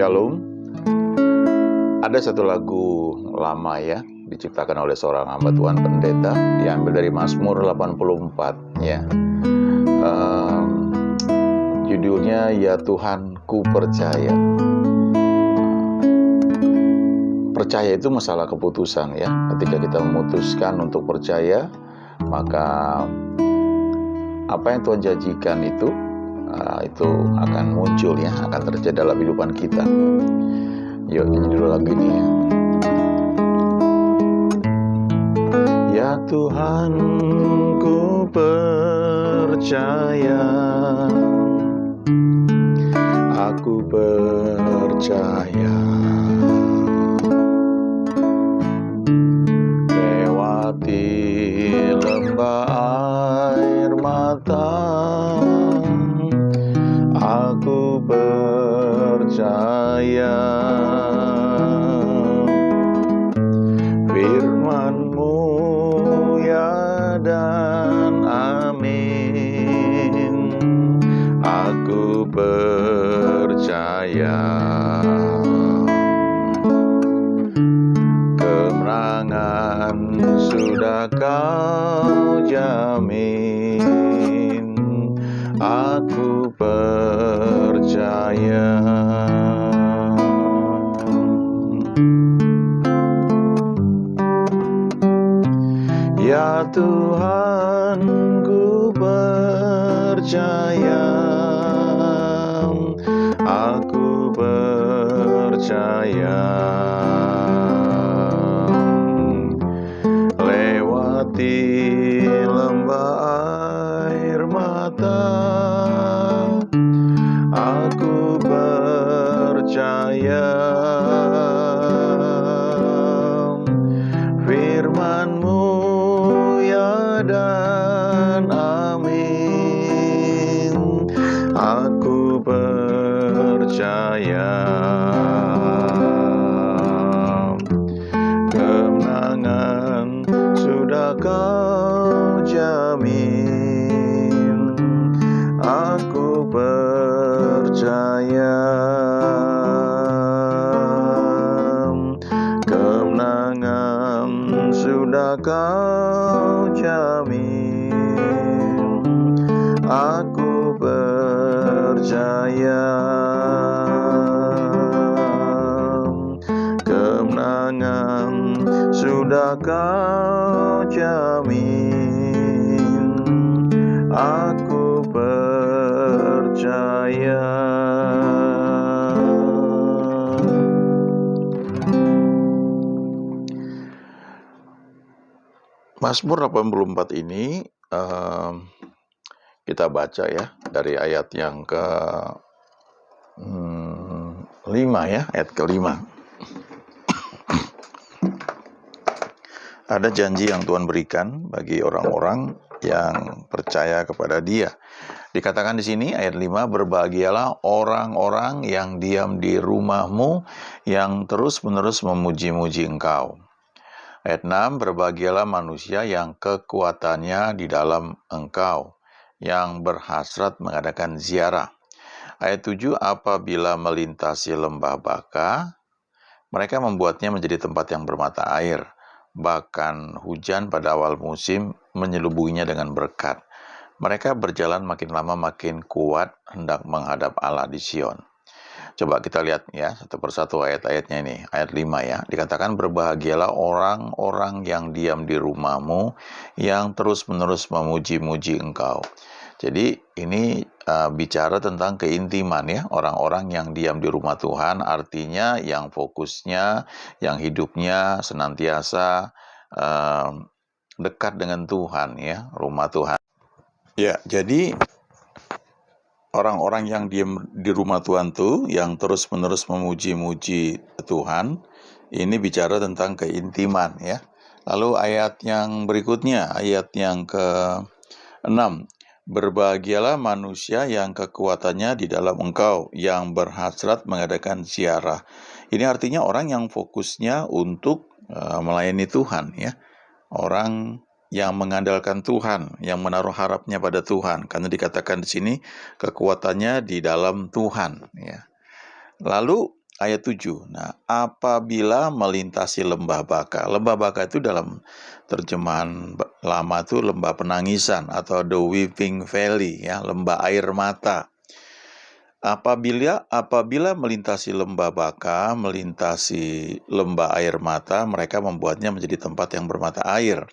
Shalom. Ada satu lagu lama ya, diciptakan oleh seorang hamba Tuhan pendeta, diambil dari Mazmur 84 ya. Judulnya Ya Tuhan Ku Percaya. Percaya itu masalah keputusan ya. Ketika kita memutuskan untuk percaya, maka apa yang Tuhan janjikan itu akan muncul ya, akan terjadi dalam kehidupan kita. Yuk nyanyi dulu lagu ini ya. Ya Tuhan ku percaya, aku percaya, lewati lembah air mata, aku percaya, firman-Mu ya dan amin, aku percaya, kemenangan sudah Kau jamin, aku percaya. Ya Tuhan ku percaya, aku percaya, lewati lembah air mata, aku percaya, firman-Mu ya dan amin, aku percaya, kemenangan sudah Kau jamin, aku percaya, kemenangan sudah Kau jamin, aku percaya, kemenangan sudah Kau jamin, aku percaya. Mazmur 84 ini kita baca ya dari ayat yang ke-5 ya, ayat ke-5. Ada janji yang Tuhan berikan bagi orang-orang yang percaya kepada Dia. Dikatakan di sini ayat 5, berbahagialah orang-orang yang diam di rumah-Mu, yang terus-menerus memuji-muji Engkau. Ayat 6, berbahagialah manusia yang kekuatannya di dalam Engkau, yang berhasrat mengadakan ziarah. Ayat 7, apabila melintasi lembah Baka, mereka membuatnya menjadi tempat yang bermata air. Bahkan hujan pada awal musim menyelubuhinya dengan berkat. Mereka berjalan makin lama makin kuat, hendak menghadap Allah di Sion. Coba kita lihat ya, satu persatu ayat-ayatnya ini. Ayat 5 ya, dikatakan berbahagialah orang-orang yang diam di rumah-Mu, yang terus-menerus memuji-muji Engkau. Jadi ini bicara tentang keintiman ya, orang-orang yang diam di rumah Tuhan, artinya yang fokusnya, yang hidupnya senantiasa dekat dengan Tuhan ya, rumah Tuhan. Ya, jadi orang-orang yang diam di rumah Tuhan tuh, yang terus-menerus memuji-muji Tuhan, ini bicara tentang keintiman ya. Lalu ayat yang berikutnya, ayat yang ke-6, berbahagialah manusia yang kekuatannya di dalam Engkau, yang berhasrat mengadakan ziarah. Ini artinya orang yang fokusnya untuk melayani Tuhan ya. Orang yang mengandalkan Tuhan, yang menaruh harapnya pada Tuhan, karena dikatakan di sini kekuatannya di dalam Tuhan ya. Lalu ayat 7. Nah, apabila melintasi lembah baka. Lembah baka itu dalam terjemahan lama itu lembah penangisan atau the weeping valley, ya, lembah air mata. Apabila melintasi lembah baka, melintasi lembah air mata, mereka membuatnya menjadi tempat yang bermata air.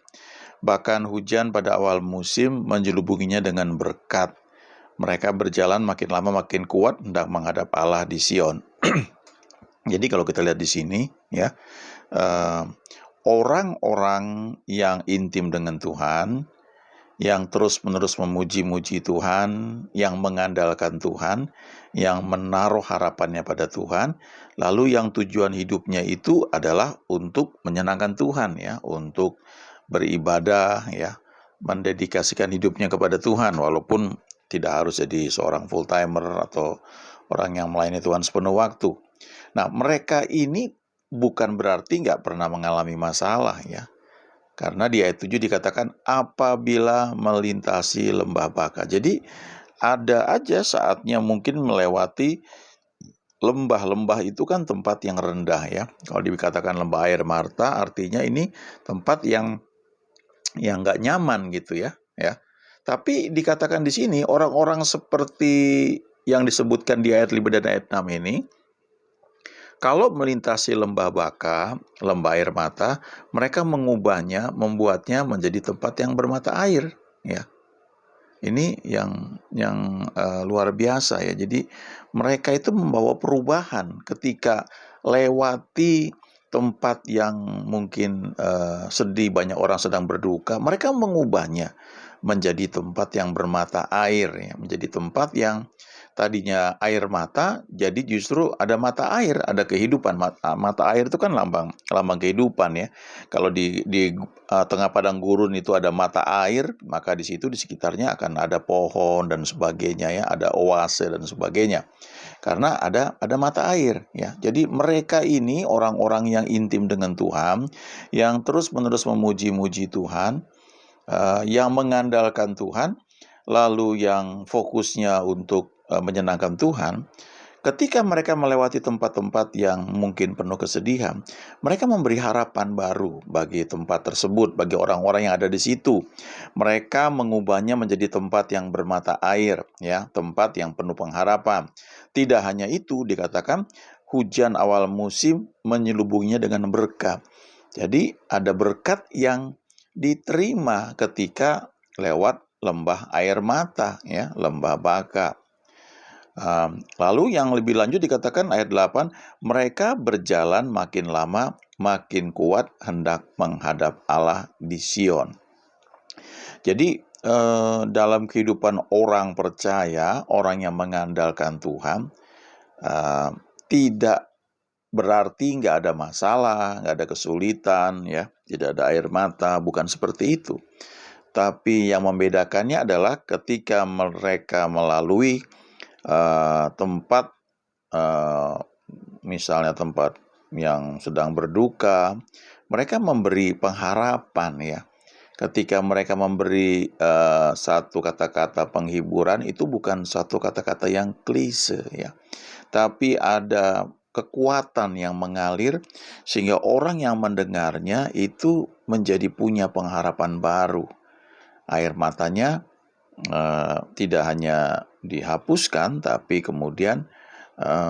Bahkan hujan pada awal musim menjelubunginya dengan berkat. Mereka berjalan makin lama makin kuat hendak menghadap Allah di Sion. Jadi kalau kita lihat di sini, ya, orang-orang yang intim dengan Tuhan, yang terus-menerus memuji-muji Tuhan, yang mengandalkan Tuhan, yang menaruh harapannya pada Tuhan, lalu yang tujuan hidupnya itu adalah untuk menyenangkan Tuhan, ya, untuk beribadah, ya, mendedikasikan hidupnya kepada Tuhan, walaupun tidak harus jadi seorang full timer atau orang yang melayani Tuhan sepenuh waktu. Nah, mereka ini bukan berarti nggak pernah mengalami masalah, ya. Karena di ayat 7 dikatakan apabila melintasi lembah baka. Jadi ada aja saatnya mungkin melewati lembah-lembah itu kan tempat yang rendah, ya. Kalau dikatakan lembah air mata artinya ini tempat yang nggak nyaman gitu, ya. Tapi dikatakan di sini orang-orang seperti yang disebutkan di ayat 5 dan ayat 6 ini, kalau melintasi lembah baka, lembah air mata, mereka mengubahnya, membuatnya menjadi tempat yang bermata air, ya. Ini yang luar biasa, ya. Jadi mereka itu membawa perubahan ketika lewati tempat yang mungkin sedih, banyak orang sedang berduka, mereka mengubahnya menjadi tempat yang bermata air, ya. Menjadi tempat yang tadinya air mata, jadi justru ada mata air, ada kehidupan. Mata air itu kan lambang kehidupan, ya. Kalau di tengah padang gurun itu ada mata air, maka di situ di sekitarnya akan ada pohon dan sebagainya, ya, ada oase dan sebagainya. Karena ada mata air, ya. Jadi mereka ini orang-orang yang intim dengan Tuhan, yang terus-menerus memuji-muji Tuhan, yang mengandalkan Tuhan, lalu yang fokusnya untuk menyenangkan Tuhan. Ketika mereka melewati tempat-tempat yang mungkin penuh kesedihan, mereka memberi harapan baru bagi tempat tersebut, bagi orang-orang yang ada di situ. Mereka mengubahnya menjadi tempat yang bermata air, ya, tempat yang penuh pengharapan. Tidak hanya itu, dikatakan hujan awal musim menyelubunginya dengan berkat. Jadi ada berkat yang diterima ketika lewat lembah air mata, ya, lembah baka. Lalu yang lebih lanjut dikatakan ayat 8, mereka berjalan makin lama makin kuat hendak menghadap Allah di Sion. Jadi dalam kehidupan orang percaya, orang yang mengandalkan Tuhan, tidak berarti nggak ada masalah, nggak ada kesulitan, ya, tidak ada air mata, bukan seperti itu. Tapi yang membedakannya adalah ketika mereka melalui tempat, misalnya tempat yang sedang berduka, mereka memberi pengharapan, ya. Ketika mereka memberi satu kata-kata penghiburan, itu bukan satu kata-kata yang klise, ya. Tapi ada kekuatan yang mengalir sehingga orang yang mendengarnya itu menjadi punya pengharapan baru. Air matanya tidak hanya dihapuskan, tapi kemudian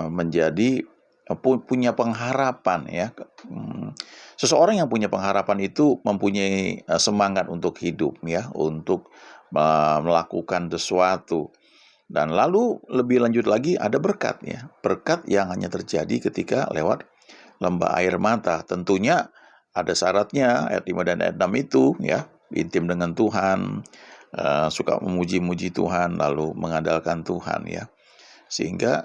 menjadi punya pengharapan, ya. Seseorang yang punya pengharapan itu mempunyai semangat untuk hidup, ya, untuk melakukan sesuatu. Dan lalu lebih lanjut lagi ada berkat, ya. Berkat yang hanya terjadi ketika lewat lembah air mata. Tentunya ada syaratnya, ayat 5 dan ayat 6 itu, ya, intim dengan Tuhan, suka memuji-muji Tuhan, lalu mengandalkan Tuhan, ya. Sehingga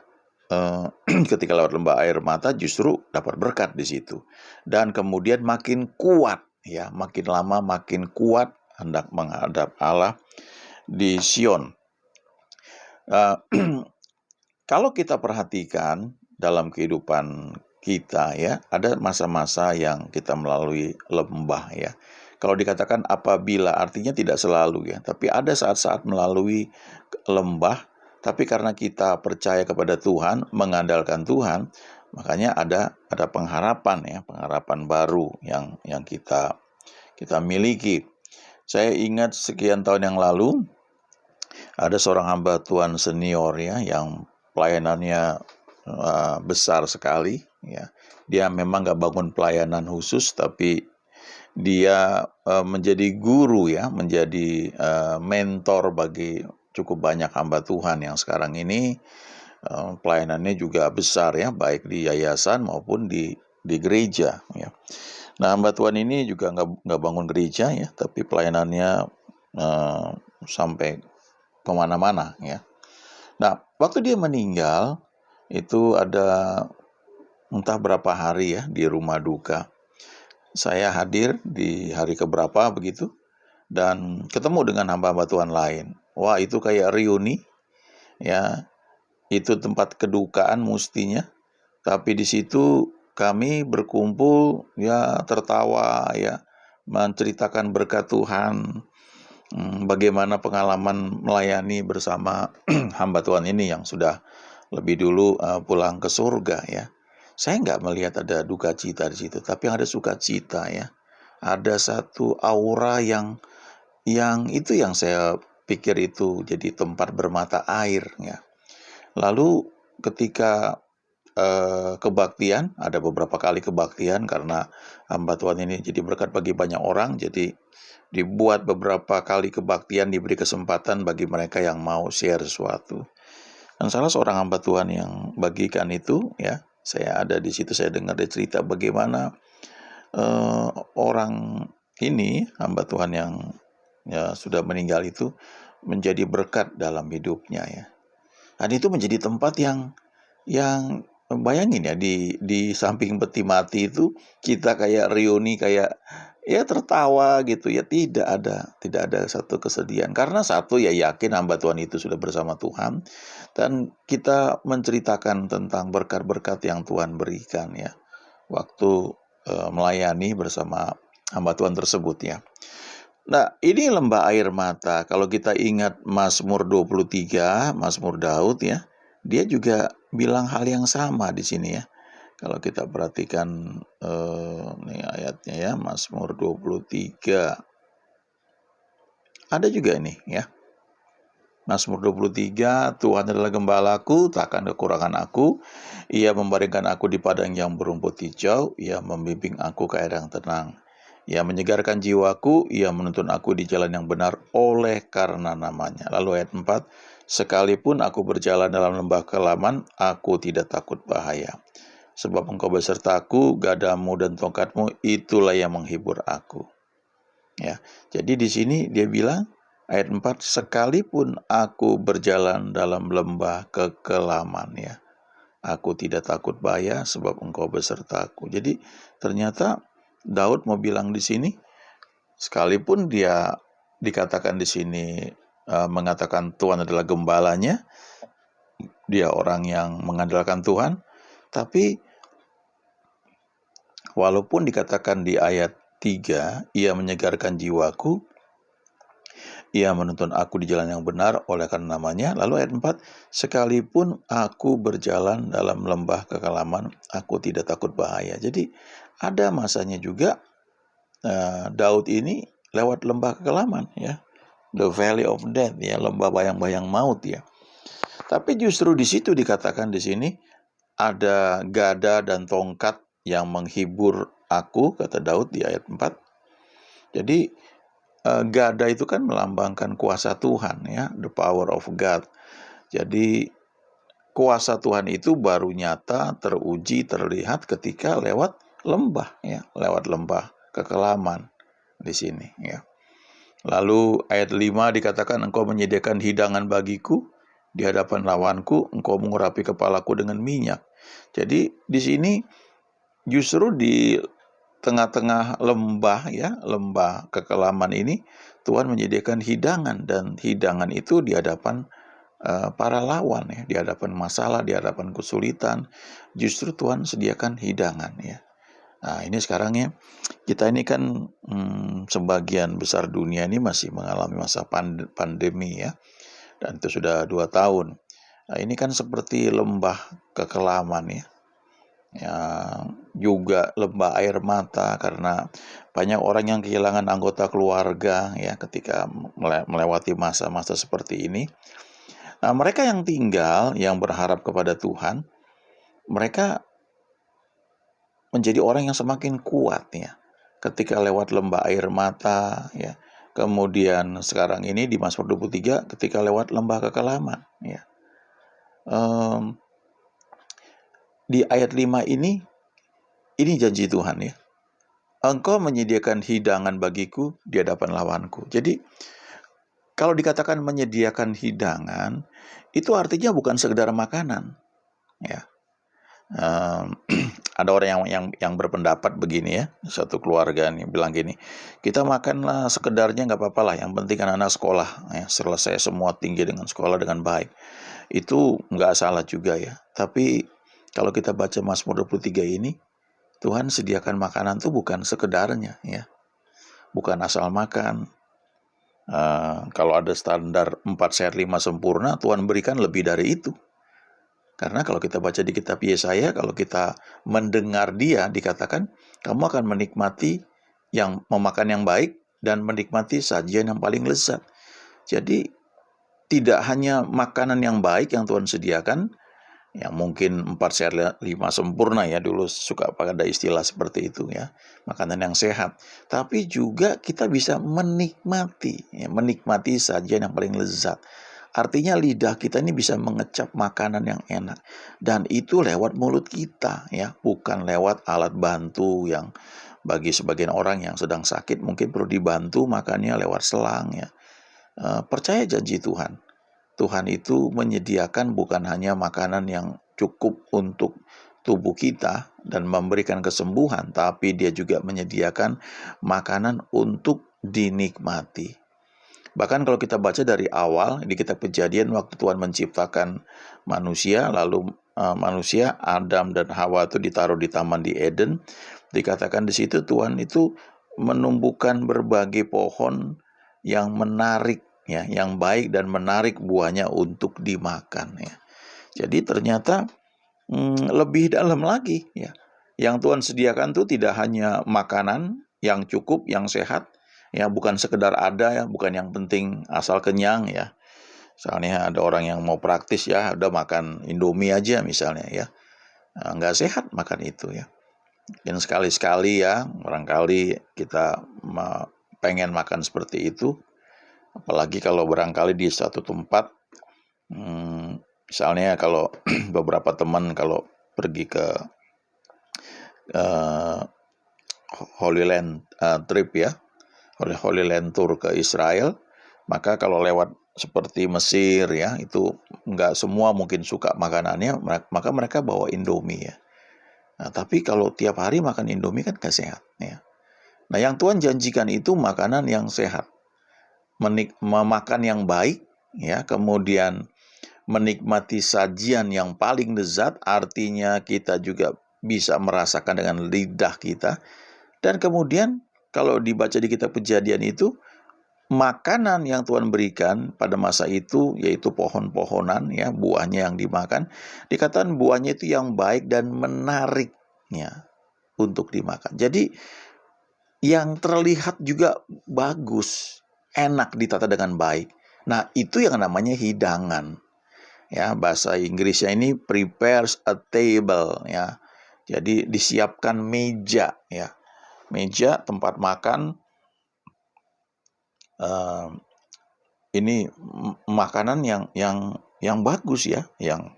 ketika lewat lembah air mata justru dapat berkat di situ. Dan kemudian makin kuat, ya, makin lama makin kuat hendak menghadap Allah di Sion. Kalau kita perhatikan dalam kehidupan kita, ya, ada masa-masa yang kita melalui lembah, ya. Kalau dikatakan apabila artinya tidak selalu, ya, tapi ada saat-saat melalui lembah, tapi karena kita percaya kepada Tuhan, mengandalkan Tuhan, Makanya ada pengharapan ya, pengharapan baru yang kita miliki. Saya ingat sekian tahun yang lalu ada seorang hamba Tuhan senior ya yang pelayanannya besar sekali ya. Dia memang gak bangun pelayanan khusus, tapi dia menjadi guru ya, menjadi mentor bagi cukup banyak hamba Tuhan yang sekarang ini pelayanannya juga besar ya, baik di yayasan maupun di gereja ya. Nah, hamba Tuhan ini juga nggak bangun gereja ya, tapi pelayanannya sampai kemana-mana ya. Nah, waktu dia meninggal itu ada entah berapa hari ya di rumah duka. Saya hadir di hari keberapa begitu dan ketemu dengan hamba-hamba Tuhan lain. Wah, itu kayak reuni ya. Itu tempat kedukaan mustinya, tapi di situ kami berkumpul ya, tertawa ya, menceritakan berkat Tuhan, bagaimana pengalaman melayani bersama hamba Tuhan ini yang sudah lebih dulu pulang ke surga ya. Saya nggak melihat ada duka cita di situ, tapi ada sukacita ya. Ada satu aura yang itu yang saya pikir itu jadi tempat bermata air ya. Lalu ketika kebaktian, ada beberapa kali kebaktian karena hamba Tuhan ini jadi berkat bagi banyak orang, jadi dibuat beberapa kali kebaktian, diberi kesempatan bagi mereka yang mau share sesuatu. Dan salah seorang hamba Tuhan yang bagikan itu ya, saya ada di situ, saya dengar dia cerita bagaimana orang ini, hamba Tuhan yang ya sudah meninggal itu menjadi berkat dalam hidupnya ya. Dan itu menjadi tempat yang bayangin ya, di samping peti mati itu kita kayak reuni, kayak ya tertawa gitu ya, tidak ada satu kesedihan karena satu ya, yakin hamba Tuhan itu sudah bersama Tuhan dan kita menceritakan tentang berkat-berkat yang Tuhan berikan ya waktu melayani bersama hamba Tuhan tersebut ya. Nah, ini lembah air mata. Kalau kita ingat Mazmur 23, Mazmur Daud ya, dia juga bilang hal yang sama di sini ya. Kalau kita perhatikan ini ayatnya ya, Mazmur 23. Ada juga ini ya. Mazmur 23, Tuhan adalah gembalaku, takkan kekurangan aku. Ia membaringkan aku di padang yang berumput hijau, Ia membimbing aku ke air yang tenang. Ia menyegarkan jiwaku, Ia menuntun aku di jalan yang benar oleh karena namanya. Lalu ayat 4, sekalipun aku berjalan dalam lembah kelaman, aku tidak takut bahaya. Sebab engkau besertaku, gadamu dan tongkatmu, itulah yang menghibur aku. Ya, jadi di sini dia bilang, ayat 4, sekalipun aku berjalan dalam lembah kekelaman ya, aku tidak takut bahaya sebab engkau besertaku. Jadi ternyata Daud mau bilang di sini, sekalipun dia dikatakan di sini mengatakan Tuhan adalah gembalanya, dia orang yang mengandalkan Tuhan, tapi walaupun dikatakan di ayat 3, Ia menyegarkan jiwaku, Ia menuntun aku di jalan yang benar oleh karena namanya. Lalu ayat 4, sekalipun aku berjalan dalam lembah kekelaman, aku tidak takut bahaya. Jadi ada masanya juga Daud ini lewat lembah kekelaman ya, the valley of death ya, lembah bayang-bayang maut ya. Tapi justru di situ dikatakan di sini ada gada dan tongkat yang menghibur aku, kata Daud di ayat 4. Jadi gada itu kan melambangkan kuasa Tuhan ya, the power of God. Jadi kuasa Tuhan itu baru nyata, teruji, terlihat ketika lewat lembah ya, lewat lembah kekelaman di sini ya. Lalu ayat 5 dikatakan engkau menyediakan hidangan bagiku di hadapan lawanku, engkau mengurapi kepalaku dengan minyak. Jadi di sini justru di tengah-tengah lembah ya, lembah kekelaman ini Tuhan menyediakan hidangan, dan hidangan itu di hadapan para lawan ya, di hadapan masalah, di hadapan kesulitan, justru Tuhan sediakan hidangan ya. Nah ini sekarang ya, kita ini kan sebagian besar dunia ini masih mengalami masa pandemi ya, dan itu sudah 2 tahun. Nah ini kan seperti lembah kekelaman ya. ya, juga lembah air mata karena banyak orang yang kehilangan anggota keluarga ya ketika melewati masa-masa seperti ini. Nah, mereka yang tinggal, yang berharap kepada Tuhan, mereka menjadi orang yang semakin kuat ya ketika lewat lembah air mata ya. Kemudian sekarang ini di Mazmur 23 ketika lewat lembah kekelaman ya. Di ayat 5 ini janji Tuhan ya. Engkau menyediakan hidangan bagiku di hadapan lawanku. Jadi kalau dikatakan menyediakan hidangan, itu artinya bukan sekedar makanan ya. Ada orang yang berpendapat begini ya, satu keluarga nih bilang gini, kita makanlah sekedarnya nggak apa-apa lah, yang penting kan anak sekolah ya, selesai semua tinggi dengan sekolah dengan baik. Itu nggak salah juga ya, tapi kalau kita baca Mazmur 23 ini, Tuhan sediakan makanan tuh bukan sekedarnya ya, bukan asal makan. Kalau ada standar 4 sehat 5 sempurna, Tuhan berikan lebih dari itu. Karena kalau kita baca di kitab Yesaya, kalau kita mendengar dia, dikatakan kamu akan menikmati yang memakan yang baik dan menikmati sajian yang paling lezat. Jadi tidak hanya makanan yang baik yang Tuhan sediakan, yang mungkin 4 sehat 5 sempurna ya, dulu suka pada istilah seperti itu ya, makanan yang sehat. Tapi juga kita bisa menikmati sajian yang paling lezat. Artinya lidah kita ini bisa mengecap makanan yang enak. Dan itu lewat mulut kita ya, bukan lewat alat bantu yang bagi sebagian orang yang sedang sakit mungkin perlu dibantu makannya lewat selang ya. Percaya janji Tuhan. Tuhan itu menyediakan bukan hanya makanan yang cukup untuk tubuh kita dan memberikan kesembuhan, tapi dia juga menyediakan makanan untuk dinikmati. Bahkan kalau kita baca dari awal di kitab Kejadian waktu Tuhan menciptakan manusia, lalu manusia Adam dan Hawa itu ditaruh di taman di Eden, dikatakan di situ Tuhan itu menumbuhkan berbagai pohon yang menarik ya, yang baik dan menarik buahnya untuk dimakan ya. Jadi ternyata lebih dalam lagi ya. Yang Tuhan sediakan itu tidak hanya makanan yang cukup, yang sehat, ya bukan sekedar ada ya, bukan yang penting asal kenyang ya. Misalnya ada orang yang mau praktis ya, udah makan Indomie aja misalnya ya, nggak sehat makan itu ya. Dan sekali-sekali ya, barangkali kita pengen makan seperti itu, apalagi kalau barangkali di satu tempat, misalnya kalau beberapa teman kalau pergi ke Holy Land trip ya, oleh Holy Land Tour ke Israel, maka kalau lewat seperti Mesir ya, itu nggak semua mungkin suka makanannya, maka mereka bawa Indomie ya. Nah, tapi kalau tiap hari makan Indomie kan gak sehat ya. Nah, yang Tuhan janjikan itu makanan yang sehat, memakan yang baik ya, kemudian menikmati sajian yang paling lezat, artinya kita juga bisa merasakan dengan lidah kita. Dan kemudian kalau dibaca di kitab Kejadian itu, makanan yang Tuhan berikan pada masa itu yaitu pohon-pohonan ya, buahnya yang dimakan, dikatakan buahnya itu yang baik dan menariknya untuk dimakan. Jadi yang terlihat juga bagus, enak ditata dengan baik. Nah, itu yang namanya hidangan. Ya, bahasa Inggrisnya ini prepares a table ya. Jadi disiapkan meja ya. Meja tempat makan, ini makanan yang bagus ya, yang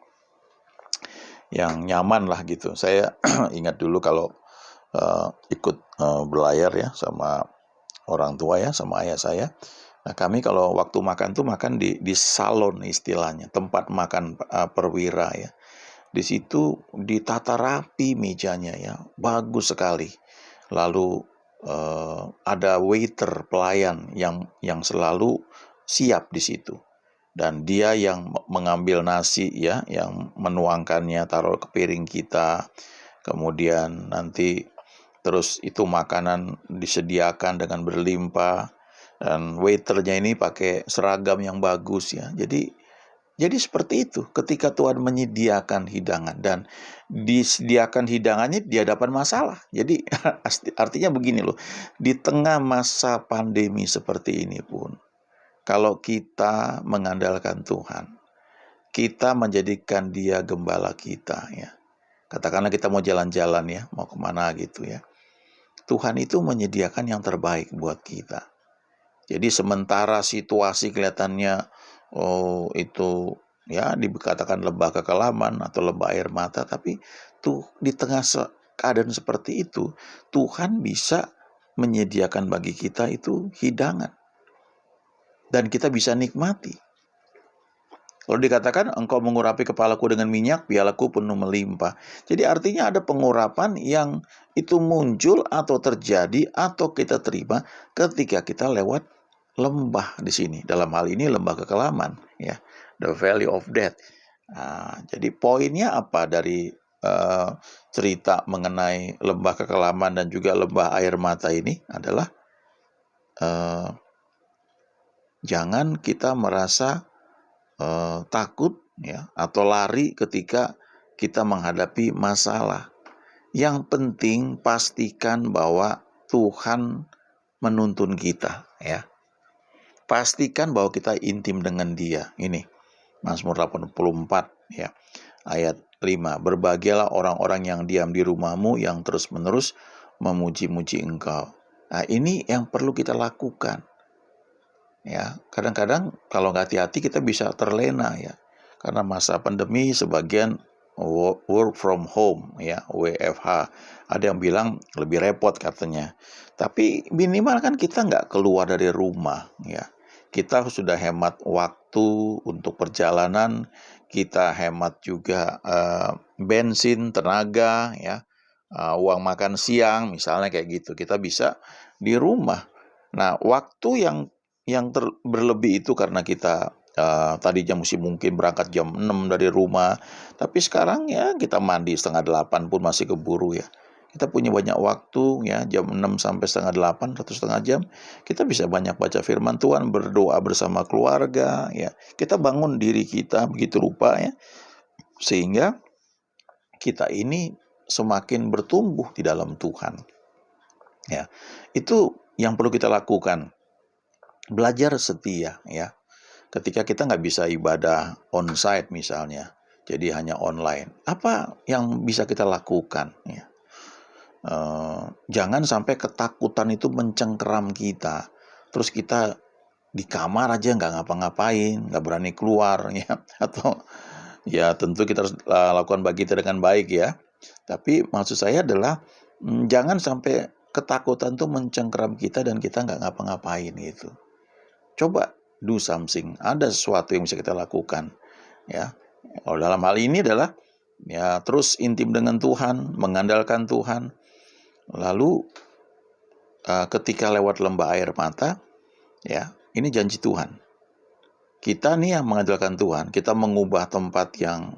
nyaman lah gitu. Saya ingat dulu kalau ikut berlayar ya sama orang tua ya, sama ayah saya. Nah, kami kalau waktu makan tuh makan di salon istilahnya, tempat makan perwira ya. Di situ ditata rapi mejanya ya, bagus sekali. Lalu ada waiter, pelayan yang selalu siap di situ. Dan dia yang mengambil nasi ya, yang menuangkannya taruh ke piring kita. Kemudian nanti terus itu makanan disediakan dengan berlimpah. Dan waiternya ini pakai seragam yang bagus ya. Jadi Jadi seperti itu ketika Tuhan menyediakan hidangan dan disediakan hidangannya di hadapan masalah. Jadi artinya begini loh, di tengah masa pandemi seperti ini pun, kalau kita mengandalkan Tuhan, kita menjadikan Dia gembala kita ya. Katakanlah kita mau jalan-jalan ya, mau kemana gitu ya. Tuhan itu menyediakan yang terbaik buat kita. Jadi sementara situasi kelihatannya itu ya dikatakan lembah kekelaman atau lembah air mata, tapi tuh di tengah keadaan seperti itu Tuhan bisa menyediakan bagi kita itu hidangan dan kita bisa nikmati. Kalau dikatakan engkau mengurapi kepalaku dengan minyak, pialaku penuh melimpah. Jadi artinya ada pengurapan yang itu muncul atau terjadi atau kita terima ketika kita lewat lembah di sini. Dalam hal ini lembah kekelaman, ya, the valley of death. Nah, jadi poinnya apa dari cerita mengenai lembah kekelaman dan juga lembah air mata ini adalah jangan kita merasa takut ya atau lari ketika kita menghadapi masalah. Yang penting pastikan bahwa Tuhan menuntun kita ya. Pastikan bahwa kita intim dengan Dia. Ini Mazmur 84 ya. Ayat 5. Berbahagialah orang-orang yang diam di rumahmu yang terus-menerus memuji-muji Engkau. Nah, ini yang perlu kita lakukan. Ya, kadang-kadang kalau nggak hati-hati kita bisa terlena ya. Karena masa pandemi sebagian work from home ya, WFH. Ada yang bilang lebih repot katanya. Tapi minimal kan kita nggak keluar dari rumah ya. Kita sudah hemat waktu untuk perjalanan, kita hemat juga bensin, tenaga ya, uang makan siang misalnya kayak gitu. Kita bisa di rumah. Nah, waktu yang berlebih itu karena kita tadinya mungkin berangkat jam 6 dari rumah, tapi sekarang ya kita mandi setengah 8 pun masih keburu ya. Kita punya banyak waktu ya, jam 6 sampai setengah 8, 1,5 jam. Kita bisa banyak baca firman Tuhan, berdoa bersama keluarga ya. Kita bangun diri kita begitu rupa ya, sehingga kita ini semakin bertumbuh di dalam Tuhan. Ya, itu yang perlu kita lakukan. Belajar setia ya. Ketika kita nggak bisa ibadah on-site misalnya, jadi hanya online. Apa yang bisa kita lakukan ya? Jangan sampai ketakutan itu mencengkeram kita. Terus kita di kamar aja nggak ngapa-ngapain, nggak berani keluar ya. Atau ya tentu kita harus lakukan bagi kita dengan baik ya. Tapi maksud saya adalah jangan sampai ketakutan itu mencengkeram kita dan kita nggak ngapa-ngapain gitu. Coba do something, ada sesuatu yang bisa kita lakukan ya. Kalau dalam hal ini adalah ya terus intim dengan Tuhan, mengandalkan Tuhan. Lalu ketika lewat lembah air mata ya, ini janji Tuhan. Kita nih yang mengandalkan Tuhan, kita mengubah tempat yang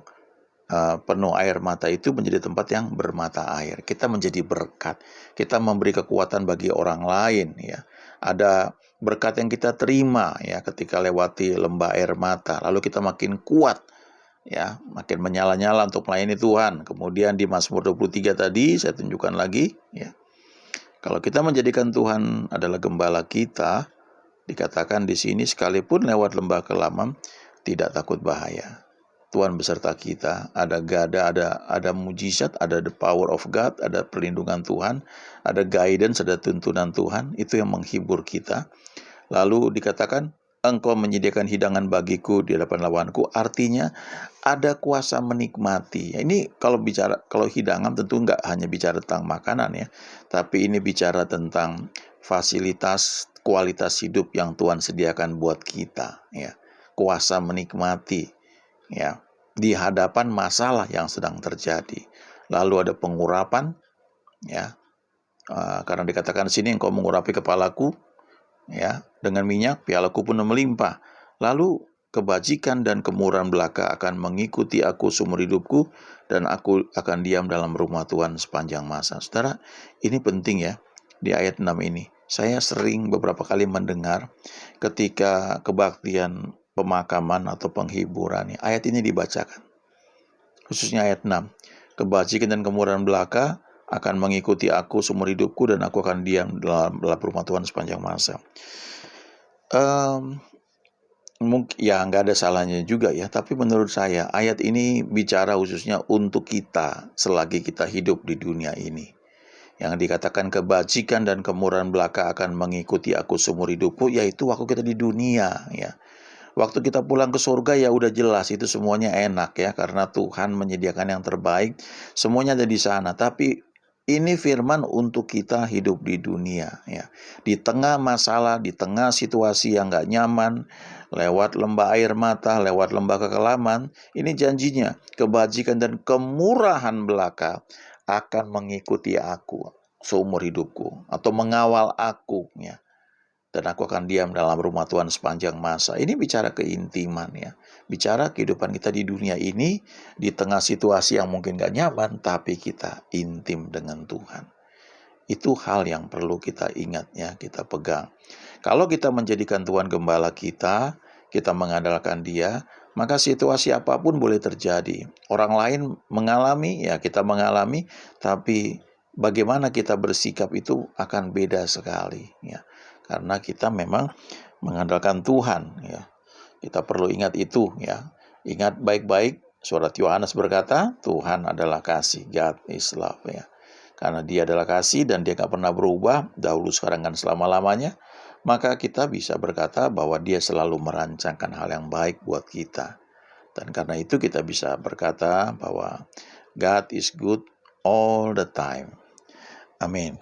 penuh air mata itu menjadi tempat yang bermata air. Kita menjadi berkat, kita memberi kekuatan bagi orang lain ya. Ada berkat yang kita terima ya ketika lewati lembah air mata. Lalu kita makin kuat ya, makin menyala-nyala untuk melayani Tuhan. Kemudian di Mazmur 23 tadi saya tunjukkan lagi ya. Kalau kita menjadikan Tuhan adalah gembala kita, dikatakan di sini sekalipun lewat lembah kelam tidak takut bahaya. Tuhan beserta kita, ada gada, ada mujizat, ada the power of God, ada perlindungan Tuhan, ada guidance, ada tuntunan Tuhan, itu yang menghibur kita. Lalu dikatakan, engkau menyediakan hidangan bagiku di hadapan lawanku, artinya ada kuasa menikmati. Ini kalau hidangan tentu nggak hanya bicara tentang makanan ya, tapi ini bicara tentang fasilitas, kualitas hidup yang Tuhan sediakan buat kita ya. Kuasa menikmati ya, di hadapan masalah yang sedang terjadi. Lalu ada pengurapan ya, karena dikatakan di sini engkau mengurapi kepalaku ya dengan minyak, pialaku pun melimpah. Lalu kebajikan dan kemurahan belaka akan mengikuti aku seumur hidupku, dan aku akan diam dalam rumah Tuhan sepanjang masa. Saudara, ini penting ya di ayat 6 ini. Saya sering beberapa kali mendengar ketika kebaktian pemakaman atau penghiburan. Ayat ini dibacakan, khususnya ayat 6. Kebajikan dan kemurahan belaka akan mengikuti aku seumur hidupku, dan aku akan diam dalam rumah Tuhan sepanjang masa. Mungkin ya nggak ada salahnya juga ya, tapi menurut saya ayat ini bicara khususnya untuk kita selagi kita hidup di dunia ini. Yang dikatakan kebajikan dan kemurahan belaka akan mengikuti aku seumur hidupku, yaitu waktu kita di dunia ya. Waktu kita pulang ke surga ya udah jelas itu semuanya enak ya, karena Tuhan menyediakan yang terbaik, semuanya ada di sana. Tapi ini firman untuk kita hidup di dunia ya. Di tengah masalah, di tengah situasi yang gak nyaman, lewat lembah air mata, lewat lembah kekelaman, ini janjinya kebajikan dan kemurahan belaka akan mengikuti aku seumur hidupku, atau mengawal aku ya. Dan aku akan diam dalam rumah Tuhan sepanjang masa. Ini bicara keintiman ya. Bicara kehidupan kita di dunia ini, di tengah situasi yang mungkin gak nyaman, tapi kita intim dengan Tuhan. Itu hal yang perlu kita ingat ya, kita pegang. Kalau kita menjadikan Tuhan gembala kita mengandalkan Dia, maka situasi apapun boleh terjadi. Orang lain mengalami, ya kita mengalami, tapi bagaimana kita bersikap itu akan beda sekali ya. Karena kita memang mengandalkan Tuhan ya. Kita perlu ingat itu ya. Ingat baik-baik, surat Yohanes berkata, Tuhan adalah kasih, God is love ya. Karena Dia adalah kasih dan Dia gak pernah berubah, dahulu, sekarang, dan selama-lamanya, maka kita bisa berkata bahwa Dia selalu merancangkan hal yang baik buat kita. Dan karena itu kita bisa berkata bahwa God is good all the time. Amin.